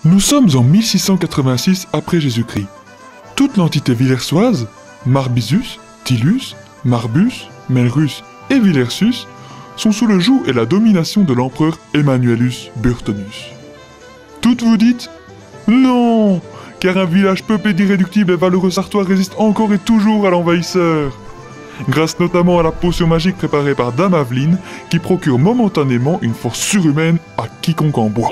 Nous sommes en 1686 après Jésus-Christ. Toute l'entité villersoise, Marbisus, Tillus, Marbus, Melrus et Villersus, sont sous le joug et la domination de l'empereur Emmanuelus Burtonus. Toutes vous dites « Non !» car un village peuplé d'irréductibles et valeureux Sartois résiste encore et toujours à l'envahisseur. Grâce notamment à la potion magique préparée par Dame Aveline, qui procure momentanément une force surhumaine à quiconque en boit.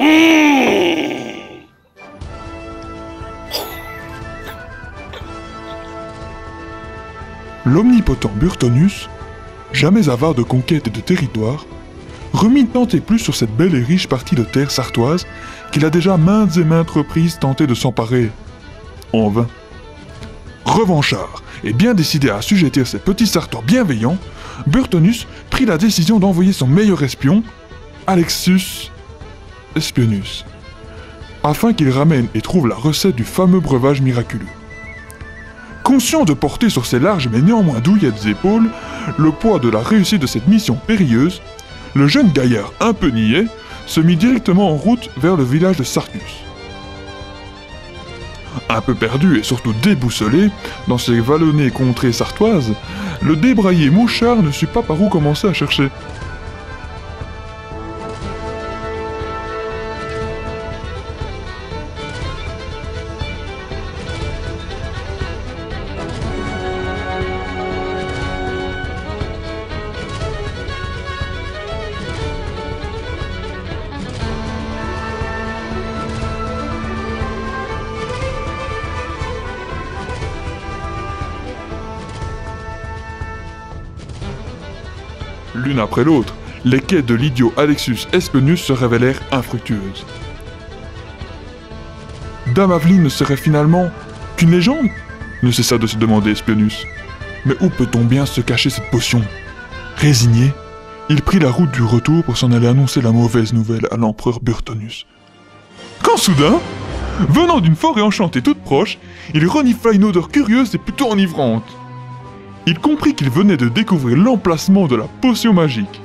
L'omnipotent Burtonus, jamais avare de conquête et de territoire, remit tant et plus sur cette belle et riche partie de terre sartoise qu'il a déjà maintes et maintes reprises tenté de s'emparer. En vain. Revanchard et bien décidé à assujettir ces petits Sartois bienveillants, Burtonus prit la décision d'envoyer son meilleur espion, Alexius Espionus, afin qu'il ramène et trouve la recette du fameux breuvage miraculeux. Conscient de porter sur ses larges mais néanmoins douillettes épaules le poids de la réussite de cette mission périlleuse, le jeune gaillard un peu niais se mit directement en route vers le village de Sartus. Un peu perdu et surtout déboussolé dans ces vallonnées contrées sartoises, le débraillé mouchard ne sut pas par où commencer à chercher. L'une après l'autre, les quêtes de l'idiot Alexius Espionus se révélèrent infructueuses. Dame Aveline ne serait finalement qu'une légende? Ne cessa de se demander Espionus. Mais où peut-on bien se cacher cette potion? Résigné, il prit la route du retour pour s'en aller annoncer la mauvaise nouvelle à l'empereur Burtonus. Quand soudain, venant d'une forêt enchantée toute proche, il renifla une odeur curieuse et plutôt enivrante. Il comprit qu'il venait de découvrir l'emplacement de la potion magique.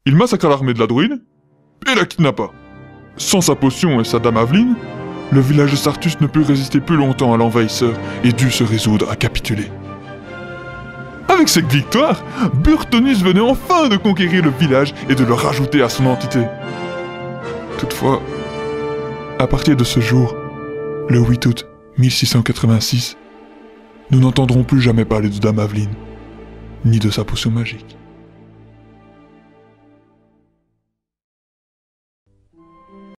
Il massacra l'armée de la druide et la kidnappa. Sans sa potion et sa Dame Aveline, le village de Sartus ne put résister plus longtemps à l'envahisseur et dut se résoudre à capituler. Avec cette victoire, Burtonus venait enfin de conquérir le village et de le rajouter à son entité. Toutefois, à partir de ce jour, le 8 août 1686, nous n'entendrons plus jamais parler de Dame Aveline, ni de sa potion magique.